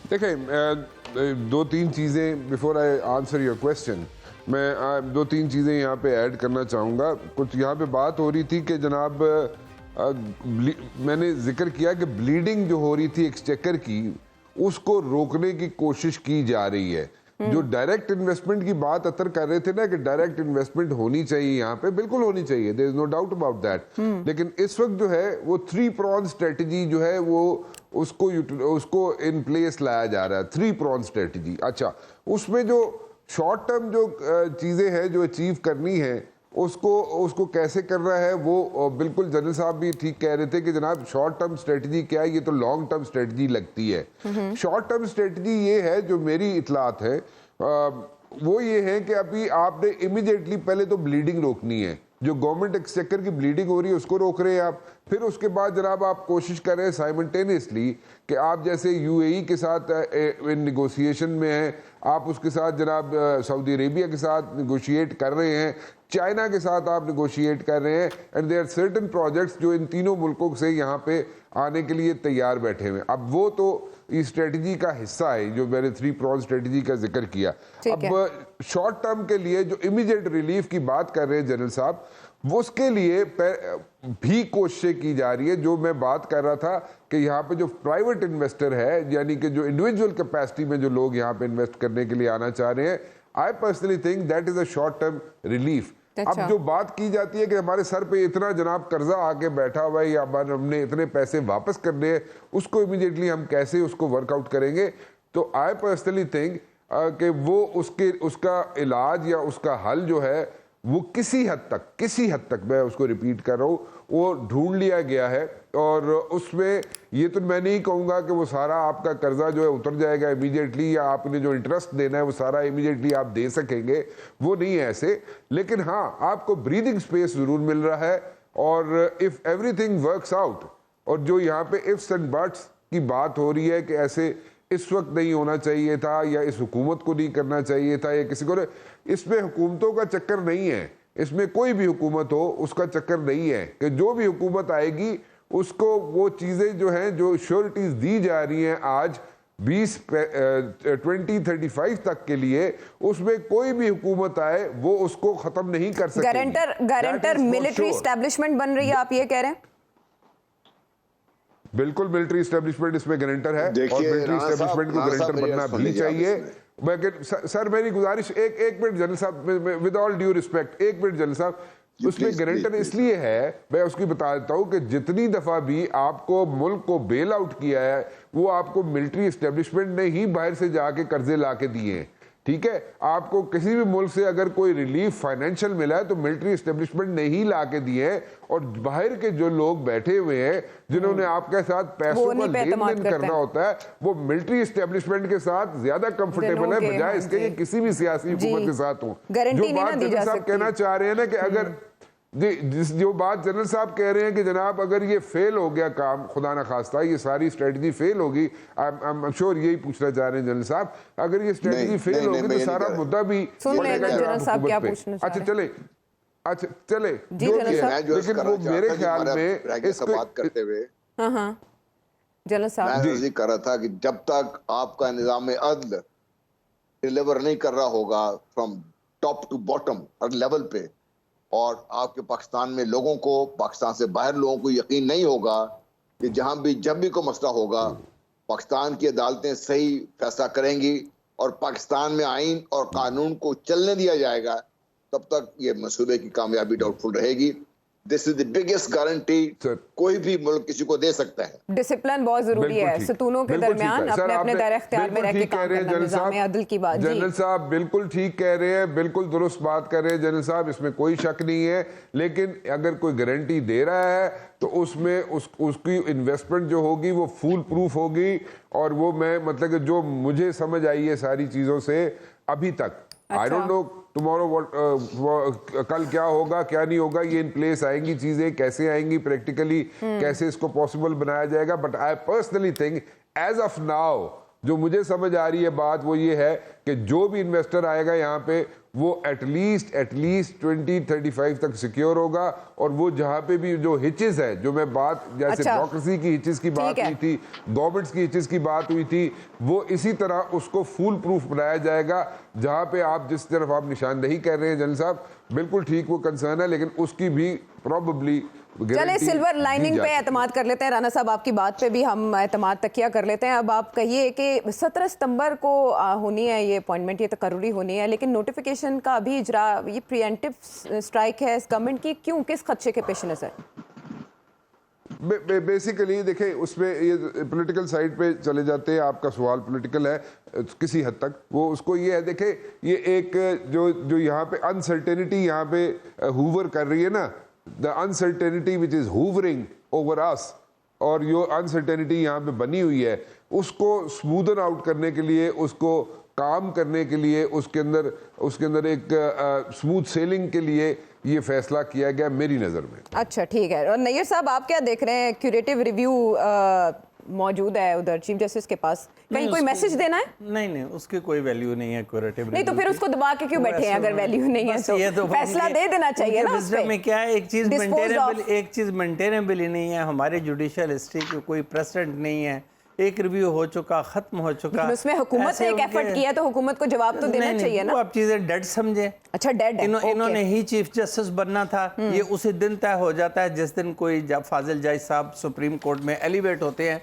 देखें, 2-3 चीज़ें before I answer your question, मैं 2-3 चीज़ें यहाँ पे ऐड करना चाहूँगा। कुछ यहाँ पे बात हो रही थी कि जनाब, मैंने जिक्र किया कि ब्लीडिंग जो हो रही थी एक्सचेकर की, उसको रोकने की कोशिश की जा रही है। जो डायरेक्ट इन्वेस्टमेंट की बात अतर कर रहे थे ना कि डायरेक्ट इन्वेस्टमेंट होनी चाहिए, यहाँ पे बिल्कुल होनी चाहिए, there is no doubt about that. लेकिन इस वक्त जो है वो 3 प्रॉन स्ट्रेटजी जो है वो उसको इन प्लेस लाया जा रहा है, 3 प्रॉन स्ट्रेटजी। अच्छा, उसमें जो शॉर्ट टर्म जो चीज़ें हैं जो अचीव करनी है, उसको कैसे करना है, वो बिल्कुल जनरल साहब भी ठीक कह रहे थे कि जनाब शॉर्ट टर्म स्ट्रेटजी क्या है, ये तो लॉन्ग टर्म स्ट्रेटजी लगती है। शॉर्ट टर्म स्ट्रेटजी ये है, जो मेरी इतलात है, वो ये है कि अभी आपने इमीडिएटली पहले तो ब्लीडिंग रोकनी है, जो गवर्नमेंट एक्सचेकर की ब्लीडिंग हो रही है उसको रोक रहे हैं आप। फिर उसके बाद जनाब आप कोशिश कर रहे हैं साइमल्टेनियसली कि आप जैसे यूएई के साथ निगोशिएशन में हैं, आप उसके साथ जनाब सऊदी अरेबिया के साथ निगोशिएट कर रहे हैं, चाइना के साथ आप निगोशिएट कर रहे हैं, एंड देयर सर्टेन प्रोजेक्ट्स जो इन तीनों मुल्कों से यहाँ पे आने के लिए तैयार बैठे हुए हैं। अब वो तो इस स्ट्रेटजी का हिस्सा है जो मैंने 3 प्रॉन्ज स्ट्रेटजी का जिक्र किया। अब शॉर्ट टर्म के लिए जो इमीडिएट रिलीफ की बात कर रहे हैं जनरल साहब, वो उसके लिए भी कोशिशें की जा रही है। जो मैं बात कर रहा था कि यहाँ पे जो प्राइवेट इन्वेस्टर है, यानी कि जो इंडिविजुअल कैपेसिटी में जो लोग यहाँ पे इन्वेस्ट करने के लिए आना चाह रहे हैं, आई personally think that is a short term relief. अब जो बात की जाती है कि हमारे सर पे इतना जनाब कर्जा आके बैठा हुआ है या हमने इतने पैसे वापस करने हैं, उसको इमीडिएटली हम कैसे उसको वर्कआउट करेंगे, तो आई पर्सनली थिंक कि वो उसका इलाज या उसका हल जो है वो किसी हद तक मैं उसको रिपीट कर रहा हूँ, वो ढूंढ लिया गया है। और उसमें ये तो मैं नहीं कहूँगा कि वो सारा आपका कर्जा जो है उतर जाएगा इमीडिएटली, या आपने जो इंटरेस्ट देना है वो सारा इमीडिएटली आप दे सकेंगे, वो नहीं है ऐसे। लेकिन हाँ, आपको ब्रीदिंग स्पेस जरूर मिल रहा है। और इफ एवरीथिंग वर्क्स आउट, और जो यहाँ पे इफ्स एंड बट्स की बात हो रही है कि ऐसे इस वक्त नहीं होना चाहिए था, या इस हुकूमत को नहीं करना चाहिए था, या किसी को, इसमें हुकूमतों का चक्कर नहीं है। इसमें कोई भी हुकूमत हो उसका चक्कर नहीं है कि जो भी हुकूमत आएगी उसको वो चीज़ें जो हैं, जो श्योरिटीज दी जा रही हैं आज 2035 तक के लिए, उसमें कोई भी हुकूमत आए वो उसको खत्म नहीं कर सकेगी। गारंटर मिलिट्री एस्टैब्लिशमेंट बन रही है, आप ये कह रहे हैं? बिल्कुल, मिलिट्री एस्टेब्लिशमेंट इसमें गारंटर है, और मिलिट्री एस्टेब्लिशमेंट को गारंटर बनना भी चाहिए। लेकिन सर मेरी गुजारिश, एक मिनट जनरल साहब, विद ऑल ड्यू रिस्पेक्ट, एक मिनट जनरल साहब, उसमें गारंटर इसलिए है, मैं उसकी बता देता हूं कि जितनी दफा भी आपको मुल्क को बेल आउट किया है, वो आपको मिलिट्री एस्टेब्लिशमेंट ने ही बाहर से जाके कर्जे ला के दिए हैं। ठीक है, आपको किसी भी मुल्क से अगर कोई रिलीफ फाइनेंशियल मिला है तो मिलिट्री एस्टेब्लिशमेंट ने ही ला के दिए हैं, और बाहर के जो लोग बैठे हुए हैं जिन्होंने आपके साथ पैसों का लेन देन करना होता है, वो मिलिट्री एस्टेब्लिशट के साथ ज्यादा कंफर्टेबल है बजाय इसके कि किसी भी सियासी हुकूमत के साथ हो। जो बात जनरल साहब कहना चाह रहे हैं ना कि अगर जो बात जनरल साहब कह रहे हैं कि जनाब अगर ये फेल हो गया काम, खुदा ना खास्ता ये सारी स्ट्रेटजी फेल होगी, आई एम श्योर यही पूछना चाह रहे हैं जनरल साहब, अगर ये स्ट्रेटजी फेल होगी तो सारा मुद्दा भी जनरल साहब क्या पूछना चाह रहे हैं? अच्छा चले लेकिन वो मेरे ख्याल में इसको बात करते हुए जनरल साहब मैं कर रहा था कि जब तक आपका निजाम अदल डिलीवर नहीं कर रहा होगा फ्रॉम टॉप टू बॉटम हर लेवल पे, और आपके पाकिस्तान में लोगों को, पाकिस्तान से बाहर लोगों को यकीन नहीं होगा कि जहां भी जब भी कोई मसला होगा पाकिस्तान की अदालतें सही फैसला करेंगी और पाकिस्तान में आइन और कानून को चलने दिया जाएगा, तब तक ये मसूदे की कामयाबी डाउटफुल रहेगी। This is the biggest guarantee कोई भी मुल्क किसी को दे सकता है। डिसिप्लिन बहुत जरूरी है, सतूनों के दरमियान अपने अपने दायरे इख्तियार में रह के काम करना, निज़ाम अदल की बात। जनरल साहब बिल्कुल ठीक कह रहे हैं, बिल्कुल दुरुस्त बात कर रहे हैं जनरल साहब, इसमें कोई शक नहीं है। लेकिन अगर कोई गारंटी दे रहा है तो उसमें उसकी इन्वेस्टमेंट जो होगी वो फुल प्रूफ होगी, और वो मैं मतलब कि जो मुझे समझ आई है सारी चीज़ों से अभी तक, आई डोंट नो टुमारो कल क्या होगा क्या नहीं होगा, ये इन प्लेस आएंगी चीजें, कैसे आएंगी प्रैक्टिकली, कैसे इसको पॉसिबल बनाया जाएगा। But I personally think as of now जो मुझे समझ आ रही है बात वो ये है कि जो भी इन्वेस्टर आएगा यहाँ पे वो एटलीस्ट 2035 तक सिक्योर होगा, और वो जहाँ पे भी जो हिचेस है, जो मैं बात जैसे ब्यूरोक्रेसी की हिचेस की बात हुई थी, गवर्नमेंट्स की हिचेस की बात हुई थी, वो इसी तरह उसको फुल प्रूफ बनाया जाएगा। जहाँ पे आप जिस तरफ आप निशानदेही कर रहे हैं जनरल साहब, बिल्कुल ठीक वो कंसर्न है, लेकिन उसकी भी प्रॉबेबली चले सिल्वर लाइनिंग पे एतमाद कर लेते हैं। राना साहब आपकी बात पे भी हम एतमाद तकिया कर लेते हैं। अब आप कहिए कि 17 सितंबर को होनी है ये अपॉइंटमेंट, ये तकर्री होनी है, लेकिन नोटिफिकेशन का अभी इजरा, ये प्रीएम्प्टिव स्ट्राइक है इस गवर्नमेंट की, क्यों, किस खदशे के पेश नजर? बेसिकली देखें, उसमें ये पॉलिटिकल साइड पे चले जाते हैं, आपका सवाल पॉलिटिकल है किसी हद तक, वो उसको ये है, देखें ये एक जो यहाँ पे अनसर्टेनिटी यहाँ पे हूवर कर रही है ना, the uncertainty which is hovering over us, और जो अनसर्टेनिटी यहाँ पे बनी हुई है उसको स्मूदन आउट करने के लिए, उसको काम करने के लिए, उसके अंदर एक स्मूथ सेलिंग के लिए ये फैसला किया गया मेरी नज़र में। अच्छा, ठीक है। और नैयर साहब, आप क्या देख रहे हैं? क्यूरेटिव रिव्यू मौजूद है उधर चीफ जस्टिस के पास, कहीं कोई मैसेज देना है? नहीं, उसकी कोई वैल्यू नहीं है क्यूरेटिव। नहीं तो फिर उसको दबा के क्यों बैठे हैं? अगर वैल्यू नहीं है तो फैसला दे देना चाहिए ना उस पे। में क्या है, एक चीज मेंटेनेबल ही नहीं है। हमारी जुडिशियल हिस्ट्री की कोई प्रेसिडेंट नहीं है, एक रिव्यू हो चुका, खत्म हो चुका। उसमें हुकूमत ने एक एफर्ट किया तो हुकूमत को जवाब तो देना चाहिए ना। आप चीजें डेड समझे। अच्छा, डेड है। इन्होंने ही चीफ जस्टिस बनना था, ये उसी दिन तय हो जाता है जिस दिन कोई फाजिल जज साहब सुप्रीम कोर्ट में एलिवेट होते हैं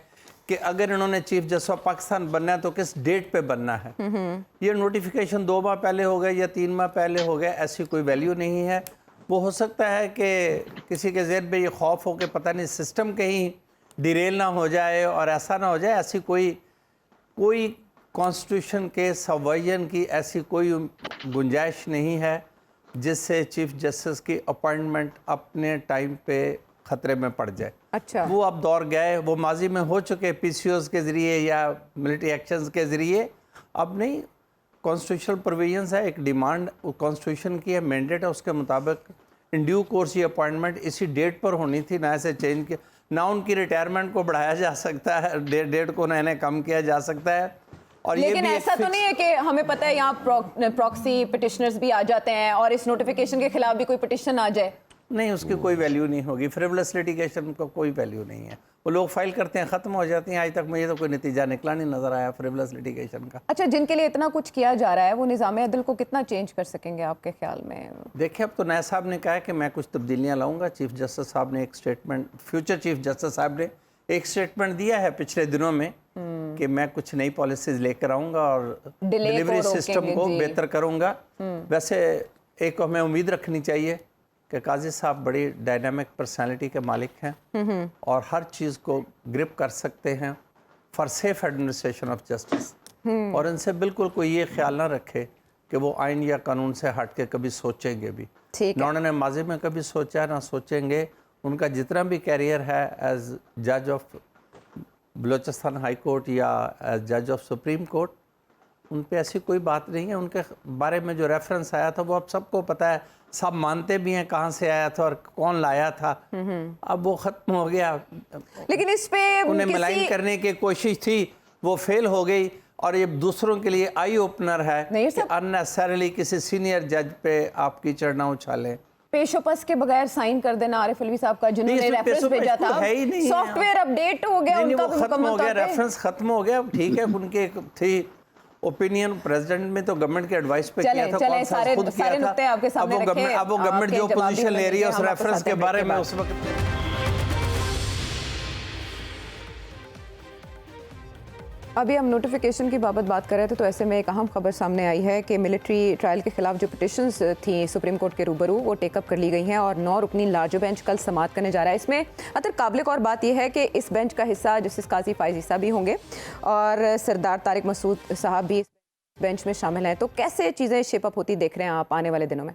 कि अगर इन्होंने चीफ जस्टिस ऑफ पाकिस्तान बनना है तो किस डेट पे बनना है। ये नोटिफिकेशन 2 माह पहले हो गए या 3 माह पहले हो गए, ऐसी कोई वैल्यू नहीं है। वो हो सकता है कि किसी के ज़हन में ये खौफ हो कि पता नहीं सिस्टम कहीं डिरेल ना हो जाए और ऐसा ना हो जाए। ऐसी कोई कॉन्स्टिट्यूशन के सबवर्जन की ऐसी कोई गुंजाइश नहीं है जिससे चीफ जस्टिस की अपॉइंटमेंट अपने टाइम पे ख़तरे में पड़ जाए। अच्छा, वो अब दौर गए, वो माजी में हो चुके पीसीओस के ज़रिए या मिलिट्री एक्शंस के ज़रिए। अब नहीं, कॉन्स्टिट्यूशनल प्रोविजंस है, एक डिमांड कॉन्स्टिट्यूशन की है, मैंडेट है, उसके मुताबिक इन ड्यू कोर्स ये अपॉइंटमेंट इसी डेट पर होनी थी, ना ऐसे चेंज किया, ना उनकी रिटायरमेंट को बढ़ाया जा सकता है, डेट को ना इन्हें कम किया जा सकता है। और लेकिन ऐसा तो नहीं है कि हमें पता है यहाँ प्रॉक्सी पिटिशनर्स भी आ जाते हैं और इस नोटिफिकेशन के खिलाफ भी कोई पिटिशन आ जाए? नहीं, उसकी कोई वैल्यू नहीं होगी। फ्रिवलेस लिटिगेशन का कोई वैल्यू नहीं है। वो लोग फाइल करते हैं, ख़त्म हो जाती हैं। आज तक मुझे तो कोई नतीजा निकला नहीं नज़र आया फ्रिवलेस लिटिगेशन का। अच्छा, जिनके लिए इतना कुछ किया जा रहा है वो निज़ाम अदल को कितना चेंज कर सकेंगे आपके ख्याल में? देखिए, अब तो नया साहब ने कहा है कि मैं कुछ तब्दीलियाँ लाऊंगा। चीफ जस्टिस साहब ने एक स्टेटमेंट, फ्यूचर चीफ जस्टिस साहब ने एक स्टेटमेंट दिया है पिछले दिनों में कि मैं कुछ नई पॉलिसीज़ लेकर आऊँगा और डिलीवरी सिस्टम को बेहतर करूँगा। वैसे एक हमें उम्मीद रखनी चाहिए कि काजी साहब बड़ी डायनामिक पर्सनालिटी के मालिक हैं और हर चीज़ को ग्रिप कर सकते हैं for safe administration of justice. और इनसे बिल्कुल कोई ये ख्याल ना रखे कि वो आइन या कानून से हट के कभी सोचेंगे भी। ना उन्होंने माजी में कभी सोचा, ना सोचेंगे। उनका जितना भी कैरियर है एज जज ऑफ बलोचिस्तान हाई कोर्ट या एज जज ऑफ सुप्रीम कोर्ट, उन पे ऐसी कोई बात नहीं है। उनके बारे में जो रेफरेंस आया था वो अब सबको पता है, सब मानते भी हैं कहाँ से आया था और कौन लाया था। अब वो ख़त्म हो गया। लेकिन इस पे उन्हें मलाइन करने की कोशिश थी, वो फेल हो गई। और ये दूसरों के लिए आई ओपनर है कि अननेसेसरली किसी सीनियर जज पे आप कीचड़ ना उछालें। पेशोपस के बगैर साइन कर देना आरिफ अलवी साहब का, जिन्होंने रेफरेंस भेजा था, सॉफ्टवेयर अपडेट हो गया, उनका खत्म हो गया, रेफरेंस खत्म हो गया। ठीक है, उनके थी ओपिनियन, प्रेसिडेंट में तो गवर्नमेंट के एडवाइस पे किया था, कौन सा खुद किया था। आपके सामने अब वो गवर्नमेंट जो पोजीशन ले रही है उस रेफरेंस के बारे में उस वक्त। अभी हम नोटिफिकेशन की बाबत बात कर रहे थे तो ऐसे में एक अहम खबर सामने आई है कि मिलिट्री ट्रायल के खिलाफ जो पिटिशंस थी सुप्रीम कोर्ट के रूबरू वो टेकअप कर ली गई हैं और 9 रुकनी लार्जर बेंच कल समाअत करने जा रहा है। इसमें अतर काबिल और बात यह है कि इस बेंच का हिस्सा जस्टिस काजी फायज ईसा भी होंगे और सरदार तारिक मसूद साहब भी इस बेंच में शामिल हैं। तो कैसे चीज़ें शेपअप होती देख रहे हैं आप आने वाले दिनों में?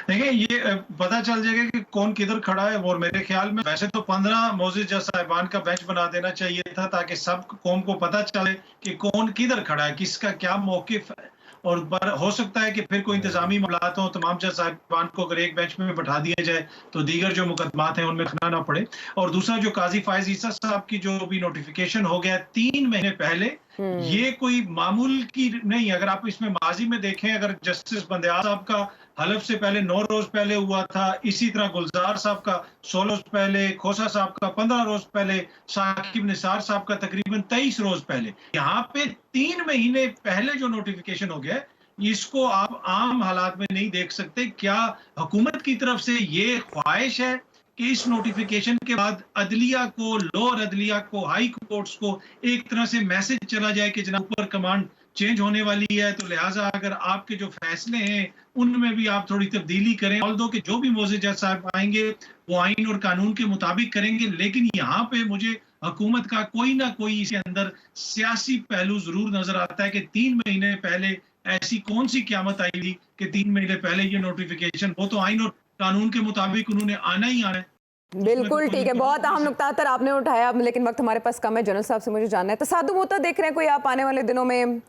देखिए, ये पता चल जाएगा कि कौन किधर खड़ा है। और मेरे ख्याल में वैसे तो 15 मोअज़्ज़िज़ जज साहिबान का बेंच बना देना चाहिए था ताकि सब कौम को पता चले कि कौन किधर खड़ा है, किसका क्या मौक़िफ़ है। और हो सकता है कि फिर कोई इंतजामी मामलात हो, तमाम जज साहिबान को अगर एक बेंच में बैठा दिया जाए तो दीगर जो मुकदमात हैं उनमें खना ना पड़े। और दूसरा, जो काजी फायज ईसा साहब की जो भी नोटिफिकेशन हो गया 3 महीने पहले, ये कोई मामूल की नहीं। अगर आप इसमें माजी में देखें, अगर जस्टिस बंदयाल साहब का हलफ से पहले 9 रोज पहले हुआ था, इसी तरह गुलजार साहब का 16 रोज पहले, खोसा साहब का 15 रोज पहले, साकिब निसार साहब का तकरीबन 23 रोज पहले। यहाँ पे 3 महीने पहले जो नोटिफिकेशन हो गया, इसको आप आम हालात में नहीं देख सकते। क्या हुकूमत की तरफ से ये ख्वाहिश है कि इस नोटिफिकेशन के बाद अदलिया को, लोअर अदलिया को, हाई कोर्ट्स को एक तरह से मैसेज चला जाए कि जनाब ऊपर कमांड चेंज होने वाली है, तो लिहाजा अगर आपके जो फैसले हैं उनमें भी आप थोड़ी तब्दीली करें। ऑल्दो कि जो भी मोअज़्ज़िज़ जज साहब आएंगे वो आइन और कानून के मुताबिक करेंगे। लेकिन यहाँ पे मुझे हुकूमत का कोई ना कोई इसके अंदर सियासी पहलू जरूर नजर आता है कि 3 महीने पहले ऐसी कौन सी क़यामत आई थी कि 3 महीने पहले ये नोटिफिकेशन, वो तो आइन और कानून के मुताबिक उन्होंने आना ही आना है। बिल्कुल ठीक है, बहुत अहम नुकता आपने उठाया, लेकिन वक्त हमारे पास कम है। जनरल साहब से मुझे जानना है, तसादुम होता देख रहे हैं कोई आप आने वाले दिनों में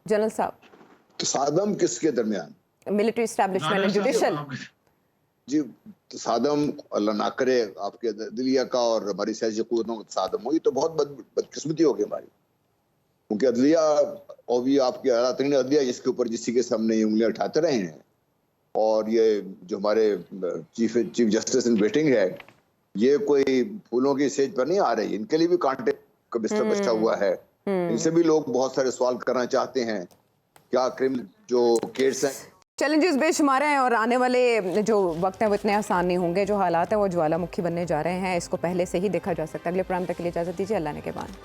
जनरल साहब, तसादम किसके दरमियान? Military establishment and judicial. जी, तसादम अल्लाह ना करे आपके अदलिया का और हमारी सियासी कुव्वतों का तसादम हो, ये तो बहुत बदकिस्मती होगी हमारी, क्योंकि अदलिया और भी आपके आला तरीन अदलिया जिसके ऊपर जिसकी के सामने ये उंगलियां उठाते रहे हैं, और ये जो हमारे चीफ जस्टिस इन वेटिंग है, ये कोई फूलों की सेज पर नहीं आ रही, इनके लिए भी कांटे का बिस्तर बचा हुआ है। इनसे भी लोग बहुत सारे सवाल करना चाहते हैं, क्या क्रिमिनल जो केस हैं। चैलेंजेस बेशुमार हैं और आने वाले जो वक्त हैं वो इतने आसान नहीं होंगे, जो हालात हैं वो ज्वालामुखी बनने जा रहे हैं, इसको पहले से ही देखा जा सकता है। अगले प्रोग्राम तक के लिए इजाज़त दीजिए, अल्लाह ने के बाद।